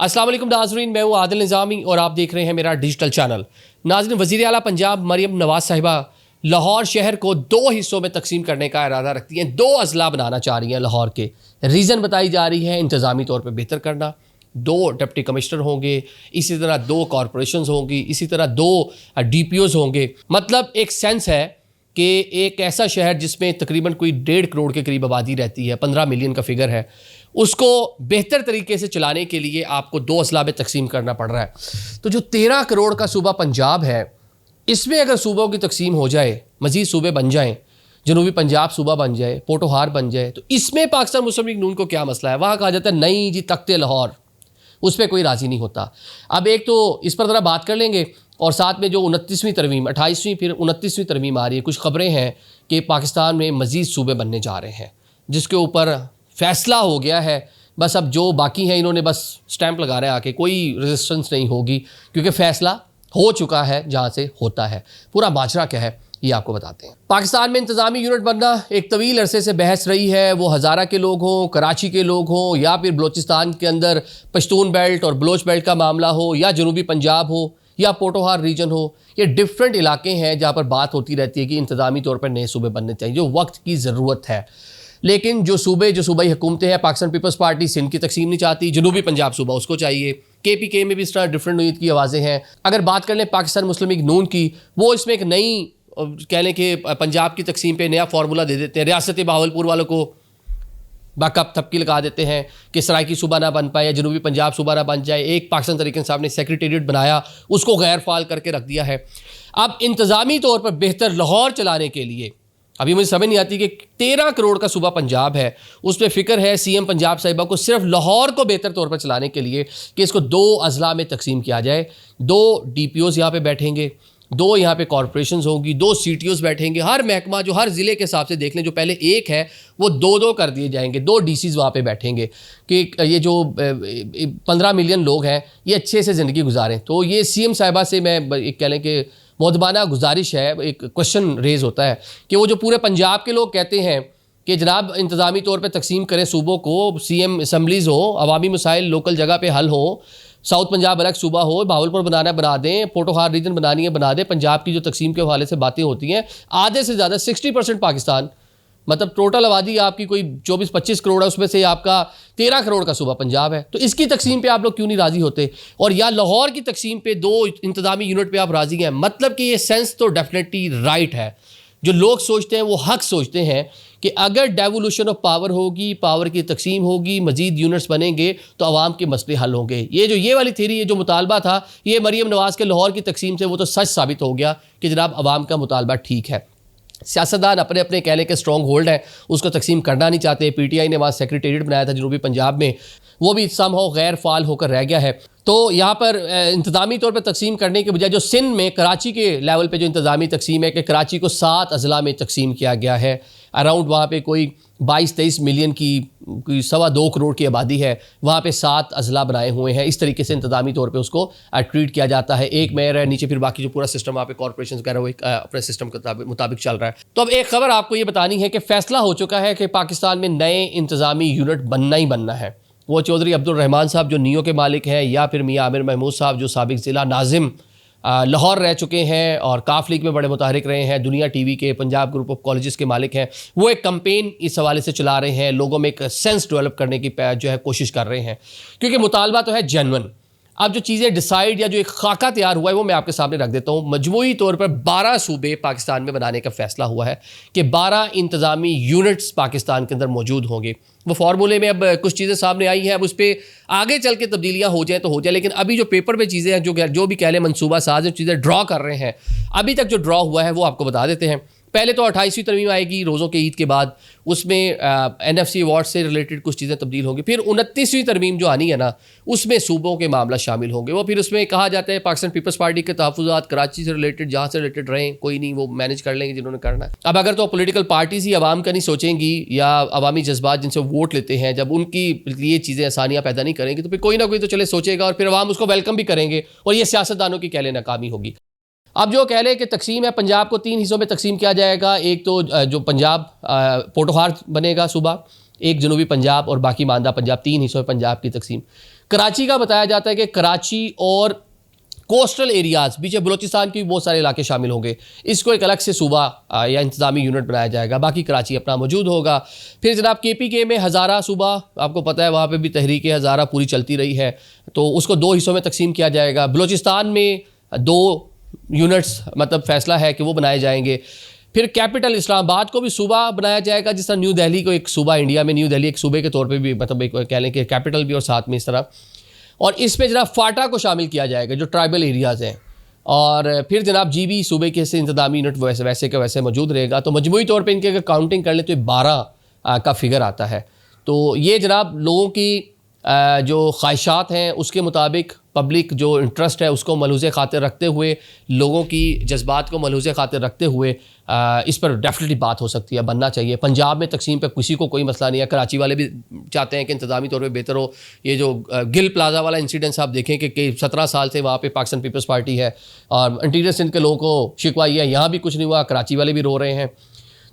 अस्सलाम वालेकुम नाज़रीन, मैं हूँ आदिल निज़ामी और आप देख रहे हैं मेरा डिजिटल चैनल। नाज़रीन, वज़ीर आला पंजाब मरियम नवाज़ साहिबा लाहौर शहर को 2 हिस्सों में तकसीम करने का इरादा रखती हैं। 2 अजला बनाना चाह रही हैं लाहौर के। रीज़न बताई जा रही है इंतज़ामी तौर पर बेहतर करना। 2 डिप्टी कमिश्नर होंगे, इसी तरह 2 कॉरपोरेशन होंगी, इसी तरह 2 DPOs होंगे। मतलब एक सेंस है कि एक ऐसा शहर जिसमें तकरीबन कोई 1.5 करोड़ के करीब आबादी रहती है, 15 मिलियन का फिगर है, उसको बेहतर तरीके से चलाने के लिए आपको 2 अजला में तकसीम करना पड़ रहा है। तो जो 13 करोड़ का सूबा पंजाब है, इसमें अगर सूबों की तकसीम हो जाए, मज़ीद सूबे बन जाएँ, जनूबी पंजाब सूबा बन जाए, पोटोहार बन जाए, तो इसमें पाकिस्तान मुस्लिम लीग नून को क्या मसला है? वहाँ कहा जाता है नहीं जी तख्ते लाहौर, उस पर कोई राज़ी नहीं होता। अब एक तो इस पर ज़रा बात कर लेंगे और साथ में जो 29वीं तरमीम, 28वीं फिर 29वीं तरमीम आ रही है, कुछ ख़बरें हैं कि पाकिस्तान में मज़ीद सूबे बनने जा रहे हैं, जिसके ऊपर फ़ैसला हो गया है। बस अब जो बाकी हैं इन्होंने बस स्टैंप लगा रहे हैं आके, कोई रेजिस्टेंस नहीं होगी क्योंकि फ़ैसला हो चुका है जहाँ से होता है। पूरा माजरा क्या है ये आपको बताते हैं। पाकिस्तान में इंतज़ामी यूनिट बनना एक तवील अरसे से बहस रही है। वो हज़ारा के लोग हों, कराची के लोग हों, या फिर बलोचिस्तान के अंदर पश्तून बेल्ट और बलोच बेल्ट का मामला हो, या जनूबी पंजाब हो, या पोटोहार रीजन हो। ये डिफरेंट इलाके हैं जहाँ पर बात होती रहती है कि इंतज़ामी तौर पर नए सूबे बनने चाहिए, जो वक्त की ज़रूरत है। लेकिन जो सूबाई हुकूमतें हैं, पाकिस्तान पीपल्स पार्टी सिंध की तकसीम नहीं चाहती, जनूबी पंजाब सूबा उसको चाहिए। KPK में भी इस तरह डिफरेंट नीयत की आवाज़ें हैं। अगर बात कर लें पाकिस्तान मुस्लिम लीग नून की, वो इसमें एक नई कह लें कि पंजाब की तकसीम पे नया फार्मूला दे देते हैं। रियासत बहावलपुर वालों को बाकब थपकी लगा देते हैं कि सराइकी सूबा ना बन पाए या जनूबी पंजाब सूबा ना बन जाए। एक पाकिस्तान तहरीक इंसाफ ने सेक्रेटेरिएट बनाया, उसको गैर फाल करके रख दिया है। अब इंतज़ामी तौर पर बेहतर लाहौर चलाने के लिए अभी मुझे समझ नहीं आती कि 13 करोड़ का सूबा पंजाब है, उस पर फ़िक्र है CM पंजाब साहिबा को सिर्फ लाहौर को बेहतर तौर पर चलाने के लिए कि इसको 2 अजला में तकसीम किया जाए। 2 DPOs यहाँ पे बैठेंगे, 2 यहाँ पे कॉरपोरेशंस होंगी, 2 CTOs बैठेंगे। हर महकमा जो हर ज़िले के हिसाब से देख लें, जो पहले 1 है वो 2-2 कर दिए जाएंगे। 2 DCs वहाँ पे बैठेंगे कि ये जो 15 मिलियन लोग हैं ये अच्छे से ज़िंदगी गुजारें। तो ये CM साहिबा से मैं एक कह लें कि मुअद्दबाना गुजारिश है, एक क्वेश्चन रेज़ होता है कि वो जो पूरे पंजाब के लोग कहते हैं कि जनाब इंतज़ामी तौर पे तकसीम करें सूबों को, CM असम्बलीज़ हो, अवामी मसाइल लोकल जगह पे हल हो, साउथ पंजाब अलग सूबा हो, भावलपुर बनाना बना दें, पोटोहार रीजन बनानी है बना दें। पंजाब की जो तकसीम के हवाले से बातें होती हैं, आधे से ज़्यादा 60% पाकिस्तान, मतलब टोटल आबादी आपकी कोई 24-25 करोड़ है, उसमें से आपका 13 करोड़ का सूबा पंजाब है। तो इसकी तकसीम पे आप लोग क्यों नहीं राज़ी होते? और या लाहौर की तकसीम पे 2 इंतज़ामी यूनिट पे आप राज़ी हैं? मतलब कि ये सेंस तो डेफिनेटली राइट है। जो लोग सोचते हैं वो हक सोचते हैं कि अगर डेवोल्यूशन ऑफ पावर होगी, पावर की तकसीम होगी, मजीद यूनिट्स बनेंगे तो आवाम के मसले हल होंगे। ये वाली थ्योरी, ये जो मुतालबा था ये मरियम नवाज़ के लाहौर की तकसीम से वो तो सच साबित हो गया कि जनाब आवाम का मुतालबा ठीक है। सियासतदान अपने अपने कह लें कि स्ट्रॉन्ग होल्ड है, उसको तकसीम करना नहीं चाहते। PTI ने वहाँ सेक्रेटेरिएट बनाया था जनूबी पंजाब में, वो भी समहाउ गैर फाल होकर रह गया है। तो यहाँ पर इंतज़ामी तौर पर तकसीम करने के बजाय जो सिंध में कराची के लेवल पे जो इंतज़ामी तकसीम है कि कराची को 7 अजला में तकसीम किया गया है। अराउंड वहाँ पे कोई 22-23 मिलियन की, कोई 2.25 करोड़ की आबादी है, वहाँ पे 7 अजला बनाए हुए हैं। इस तरीके से इंतज़ामी तौर पे उसको ट्रीट किया जाता है। एक मेयर है, नीचे फिर बाकी जो पूरा सिस्टम वहाँ पे कॉरपोरेशन वगैरह वो अपने सिस्टम के मुताबिक चल रहा है। तो अब एक खबर आपको ये बतानी है कि फ़ैसला हो चुका है कि पाकिस्तान में नए इंतज़ामी यूनिट बनना ही बनना है। वो चौधरी अब्दुल रहमान साहब जो नियो के मालिक हैं, या फिर मियाँ आमिर महमूद साहब जो साबिक ज़िला नाजिम लाहौर रह चुके हैं और काफ लीग में बड़े मुतहरिक रहे हैं, दुनिया TV के पंजाब ग्रुप ऑफ कॉलेजेस के मालिक हैं। वो एक कैंपेन इस हवाले से चला रहे हैं, लोगों में एक सेंस डेवलप करने की जो है कोशिश कर रहे हैं, क्योंकि मुतालबा तो है जेन्युइन। अब जो चीज़ें डिसाइड या जो एक खाका तैयार हुआ है वो मैं आपके सामने रख देता हूँ। मजमूई तौर पर 12 सूबे पाकिस्तान में बनाने का फैसला हुआ है कि 12 इंतज़ामी यूनिट्स पाकिस्तान के अंदर मौजूद होंगे। वो फार्मूले में अब कुछ चीज़ें सामने आई हैं, अब उस पर आगे चल के तब्दीलियाँ हो जाए तो हो जाए, लेकिन अभी जो पेपर पे चीज़ें हैं, जो भी कह लें मनसूबा साज जो चीज़ें ड्रॉ कर रहे हैं, अभी तक जो ड्रॉ हुआ है वो आपको बता देते हैं। पहले तो 28वीं तरमीम आएगी रोज़ों के ईद के बाद, उसमें NFC अवार्ड से रिलेटेड कुछ चीज़ें तब्दील होंगी। फिर 29वीं तरमीम जो आनी है ना, उसमें सूबों के मामला शामिल होंगे। वो फिर उसमें कहा जाता है पाकिस्तान पीपल्स पार्टी के तहफ़्फ़ुज़ात कराची से रिलेटेड, जहाँ से रिलेटेड रहें, कोई नहीं, वो मैनेज कर लेंगे जिन्होंने करना है। अब अगर तो पॉलिटिकल पार्टीज़ ही आवाम का नहीं सोचेंगी या अवामी जज्बात जिनसे वोट लेते हैं, जब उनकी लिए चीज़ें आसानियाँ पैदा नहीं करेंगी, तो फिर कोई ना कोई तो चले सोचेगा और फिर आवाम उसको वेलकम भी करेंगे, और ये सियासतदानों की कह लें नाकामी होगी। अब जो कह लें कि तकसीम है, पंजाब को 3 हिस्सों में तकसीम किया जाएगा। एक तो जो पंजाब पोटोहार बनेगा सूबा, एक जनूबी पंजाब और बाकी मांदा पंजाब, 3 हिस्सों में पंजाब की तकसीम। कराची का बताया जाता है कि कराची और कोस्टल एरियाज बीच बलूचिस्तान के भी बहुत सारे इलाके शामिल होंगे, इसको एक अलग से सूबा या इंतजामी यूनिट बनाया जाएगा। बाकी कराची अपना मौजूद होगा। फिर जनाब KPK में हज़ारा सूबा, आपको पता है वहाँ पे भी तहरीक हज़ारा पूरी चलती रही है, तो उसको 2 हिस्सों में तकसीम किया जाएगा। बलूचिस्तान में 2 यूनिट्स मतलब फ़ैसला है कि वो बनाए जाएंगे। फिर कैपिटल इस्लामाबाद को भी सूबा बनाया जाएगा, जिस तरह न्यू दिल्ली को एक सूबा, इंडिया में न्यू दिल्ली एक सूबे के तौर पे भी मतलब एक कह लें कि कैपिटल भी और साथ में इस तरह। और इसमें जनाब फाटा को शामिल किया जाएगा जो ट्राइबल एरियाज़ हैं। और फिर जनाब GB सूबे के से इंतजामी यूनिट वैसे का वैसे मौजूद रहेगा। तो मजमूई तौर पे इनके अगर काउंटिंग कर लें तो 12 का फिगर आता है। तो ये जनाब लोगों की जो ख्वाहिशात हैं उसके मुताबिक पब्लिक जो इंटरेस्ट है उसको मलहूज़ खातिर रखते हुए, लोगों की जज्बात को मलहूज़ खातिर रखते हुए इस पर डेफिनेटली बात हो सकती है, बनना चाहिए। पंजाब में तकसीम पे किसी को कोई मसला नहीं है। कराची वाले भी चाहते हैं कि इंतज़ामी तौर पे बेहतर हो। ये जो गिल प्लाजा वाला इंसिडेंस आप देखें कि 17 साल से वहाँ पे पाकिस्तान पीपल्स पार्टी है और इंटीरियर सिंध के लोगों को शिकवा है, यहाँ भी कुछ नहीं हुआ, कराची वाले भी रो रहे हैं।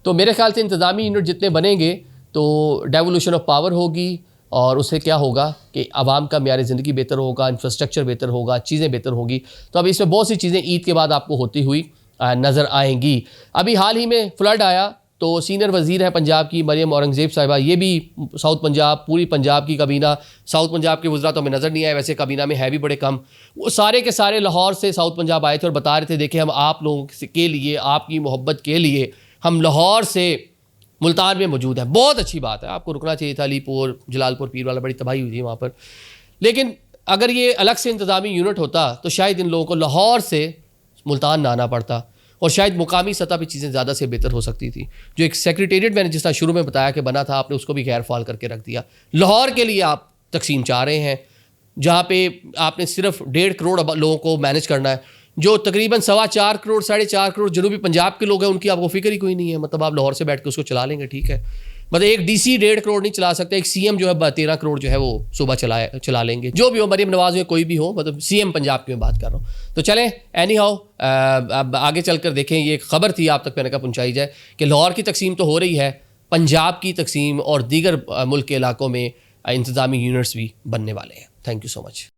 तो मेरे ख्याल से इंतज़ामी यूनिट जितने बनेंगे तो डेवोल्यूशन ऑफ पावर होगी और उससे क्या होगा कि आवाम का म्यार ज़िंदगी बेहतर होगा, इंफ्रास्ट्रक्चर बेहतर होगा, चीज़ें बेहतर होगी। तो अब इसमें बहुत सी चीज़ें ईद के बाद आपको होती हुई नज़र आएंगी। अभी हाल ही में फ्लड आया तो सीनियर वज़ीर है पंजाब की मरियम औरंगज़ेब साहिबा, ये भी साउथ पंजाब, पूरी पंजाब की काबीना, साउथ पंजाब के वज़रा तो हमें नज़र नहीं आए, वैसे काबीना में है भी बड़े कम, वो सारे के सारे लाहौर से साउथ पंजाब आए थे और बता रहे थे देखें हम आप लोगों के लिए, आपकी मोहब्बत के लिए हम लाहौर से मुल्तान में मौजूद है। बहुत अच्छी बात है, आपको रुकना चाहिए था। अलीपुर, जलालपुर, पीर वाला बड़ी तबाही हुई थी वहाँ पर। लेकिन अगर ये अलग से इंतज़ामी यूनिट होता तो शायद इन लोगों को लाहौर से मुल्तान ना आना पड़ता और शायद मुकामी सतह पर चीज़ें ज़्यादा से बेहतर हो सकती थी। जो एक सेक्रेटेरिएट मैंने जिस तरह शुरू में बताया कि बना था, आपने उसको भी गैर फाल करके रख दिया। लाहौर के लिए आप तकसीम चाह रहे हैं जहाँ पे आपने सिर्फ 1.5 करोड़ लोगों को मैनेज करना है, जो तकरीबन 4.25 करोड़ 4.5 करोड़ जनूबी पंजाब के लोग हैं, उनकी आपको फिक्र ही कोई नहीं है। मतलब आप लाहौर से बैठ के उसको चला लेंगे, ठीक है। मतलब एक DC 1.5 करोड़ नहीं चला सकते, एक CM जो है 13 करोड़ जो है वो सुबह चला लेंगे। जो भी हो, मरियम नवाज में कोई भी हो, मतलब CM पंजाब की मैं बात कर रहा हूँ। तो चलें, एनी हाउ अब आगे चलकर देखें। ये एक खबर थी आप तक मैंने कहा पहुँचाई जाए कि लाहौर की तकसीम तो हो रही है, पंजाब की तकसीम और दीगर मुल्क के इलाकों में इंतज़ामी यूनिट्स भी बनने वाले हैं। Thank you so much.